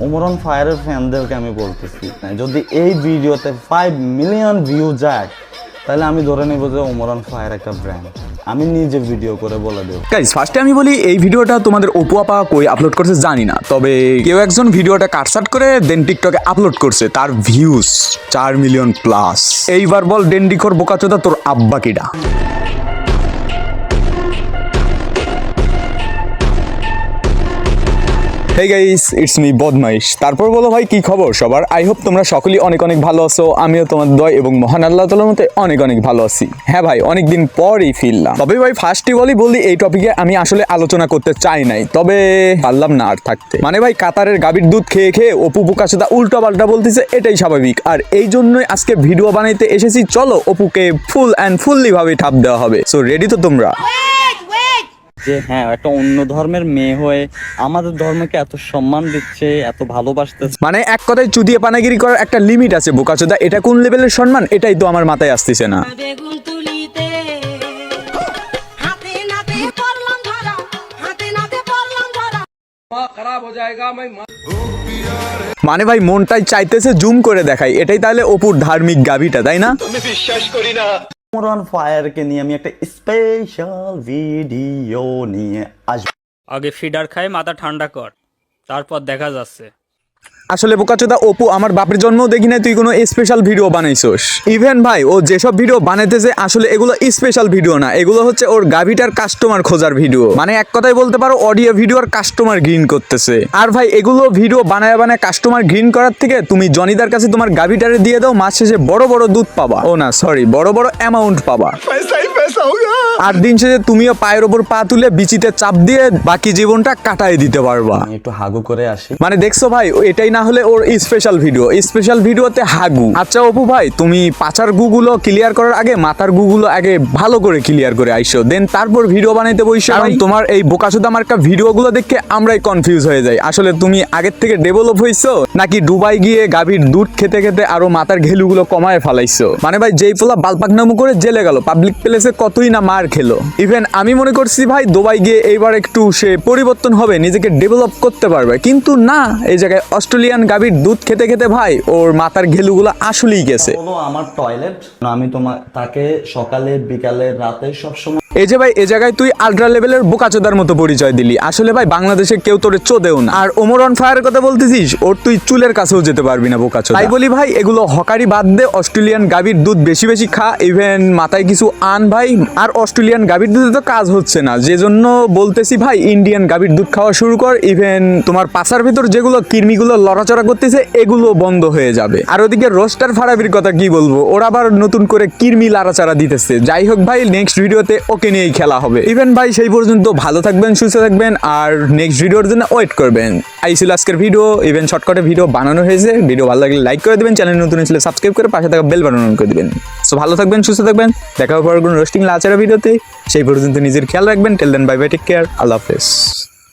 ওমরন ফায়ারের ফ্যানদেরকে আমি বলতেছি, যদি এই ভিডিওতে 5 মিলিয়ন ভিউ যায় তাহলে আমি ধরে নেব যে ওমরন ফায়ার একটা ব্র্যান্ড। আমি নিজে ভিডিও করে বলে দেব। গাইস ফার্স্টে আমি বলি এই ভিডিওটা তোমাদের অপু আপা কই আপলোড করছে জানি না, তবে কেউ একজন ভিডিওটা কাটসাট করে দেন টিকটকে আপলোড করছে, তার ভিউজ 4 মিলিয়ন প্লাস। এইবার বল ডেন্ডিখোর বোকাচোদা তোর আব্বা কিডা? হেই গাইস, ইটস মি বদমাইশ। তারপর বলো ভাই কি খবর সবার? আই হোপ তোমরা সকলেই অনেক অনেক ভালো আছো। আমিও তোমাদের দয় এবং মহান আল্লাহ তাআলার মতে অনেক অনেক ভালো আছি। হ্যাঁ ভাই, অনেকদিন পরই ফিরলাম। তবে ভাই ফার্স্টই বলি এই টপিকে আমি আসলে আলোচনা করতে চাই নাই, তবে পারলাম না আর থাকতে। মানে ভাই কাতারের গাভীর দুধ খেয়ে খেয়ে অপু বোকাচোদা উল্টা পাল্টা বলতেছে, এটাই স্বাভাবিক। আর এই জন্যই আজকে ভিডিও বানাইতে এসেছি। চলো অপুকে ফুল অ্যান্ড ফুললি ভাবে ঠাপ দেওয়া হবে। সো রেডি তো তোমরা? যে হ্যাঁ, একটা অন্য ধর্মের মেয়ে হয়ে আমাদের ধর্মকে এত সম্মান দিচ্ছে, এত ভালোবাসতেছে। মানে এক কথায় চুদিয়ে পানাগিরি করার একটা লিমিট আছে বোকাচোদা। এটা কোন লেভেলের সম্মান এটাই তো আমার মাথায় আসতেছে না। মানে ভাই মনটাই চাইতেছে জুম করে দেখাই, এটাই তাহলে অপুর ধার্মিক গাভিটা, তাই না? আমি বিশ্বাস করি না। ওমরন ফায়ারকে নিয়ে আমি একটা স্পেশাল ভিডিও নিয়ে আসবো। আগে ফিডার খায় মাথা ঠান্ডা কর, তারপর দেখা যাচ্ছে। আসলে বোকাচোদা অপু আমার বাপের জন্মও দেখি না তুই কোনো স্পেশাল ভিডিও বানাইছস। ইভেন ভাই ও যেসব ভিডিও বানাইতেছে আসলে এগুলো স্পেশাল ভিডিও না, এগুলো হচ্ছে ওর গাভিটার কাস্টমার খোঁজার ভিডিও। মানে এক কথায় বলতে পারো অডিও ভিডিওর কাস্টমার গ্রিন করতেছে। আর ভাই এগুলো ভিডিও বানায় কাস্টমার গ্রিন করার থেকে তুমি জনিদার কাছে তোমার গাভিটারে দিয়ে দাও, মাস শেষে বড় বড় দুধ পাবা। ও না সরি, বড় বড় অ্যামাউন্ট পাবা। আর দিন শেষে তুমিও পায়ের ওপর পা তুলে বিচিতে চাপ দিয়ে বাকি জীবনটা কাটাই দিতে পারবা। আমি একটু হাগু করে আসি। মানে দেখছো ভাই, এটাই না হলে ওর স্পেশাল ভিডিও। স্পেশাল ভিডিওতে হাগু। আচ্ছা অপু ভাই, তুমি পাচার গুগুলো ক্লিয়ার করার আগে মাথার গুগুলো আগে ভালো করে ক্লিয়ার করে আইসো, দেন তারপর ভিডিও বানাইতে বসো। কারণ তোমার এই বোকাচোদা মার্কা ভিডিওগুলো দেখে আমরাই কনফিউজ হয়ে যাই। আসলে তুমি আগের থেকে ডেভেলপ হইছো নাকি দুবাই গিয়ে গাভীর দুধ খেতে খেতে আরো মাথার ঘেলুগুলো কমায় ফেলাইছো? মানে ভাই যেই পোলা বালপাকনামু করে জেলে গেল, পাবলিক প্লেসে কতই না মার খেলো। ইভেন আমি মনে করছি ভাই দুবাই গিয়ে এইবার একটু সে পরিবর্তন হবে, নিজেকে ডেভেলপ করতে পারবে, কিন্তু না, এই জায়গায় অস্ট্রেলিয়ান গাভীর দুধ খেতে খেতে ভাই ওর মাথার ঘেলুগুলো আসলেই গেছে। হলো আমার টয়লেট, আমি তাকে সকালে বিকালে রাতে সবসময়। এই যে ভাই এ জায়গায় তুই আল্ট্রা লেভেলের বোকাচোদার মতো পরিচয় দিলি। আসলে ভাই বাংলাদেশে কেউ তোরে চোদেও না। আর ওমরন ফায়ারের কথা বলতেছিস, ওর তুই চুলের কাছেও যেতে পারবি না বোকাচোদা। তাই বলি ভাই এগুলো হকারি বাদ দে, অস্ট্রেলিয়ান গাভীর দুধ বেশি বেশি খা, ইভেন মাথায় কিছু আন ভাই। আর অস্ট্রেলিয়ান গাভীর দুধে তো কাজ হচ্ছে না, যে জন্য বলতেছি ভাই ইন্ডিয়ান গাভীর দুধ খাওয়া শুরু কর। ইভেন তোমার পাছার ভিতর যেগুলো কৃমিগুলো লড়াচড়া করতেছে এগুলো বন্ধ হয়ে যাবে। আর ওদিকে রোস্টার ফারাবির কথা কি বলবো, ওরা আবার নতুন করে কৃমি লড়াচড়া দিতেছে। যাই হোক ভাই, নেক্সট ভিডিওতে ওকে নিয়েই খেলা হবে। ইভেন ভাই সেই পর্যন্ত ভালো থাকবেন, সুস্থ থাকবেন, আর নেক্সট ভিডিওর জন্য ওয়েট করবেন। এই ছিল আজকের ভিডিও। ইভেন শর্টকাটে ভিডিও বানানো হয়েছে। ভিডিও ভালো লাগলে লাইক করে দিবেন, চ্যানেল নতুন ছিল সাবস্ক্রাইব করে পাশে থাকা বেল বাটন অন করে দিবেন। সো ভালো থাকবেন, সুস্থ থাকবেন, দেখা হবে পরের কোনো রোস্টিং লাচারা ভিডিওতে। সেই পর্যন্ত নিজের খেয়াল রাখবেন। টেল দেন বাই বাই, টেক কেয়ার, আল্লাহ হাফেজ।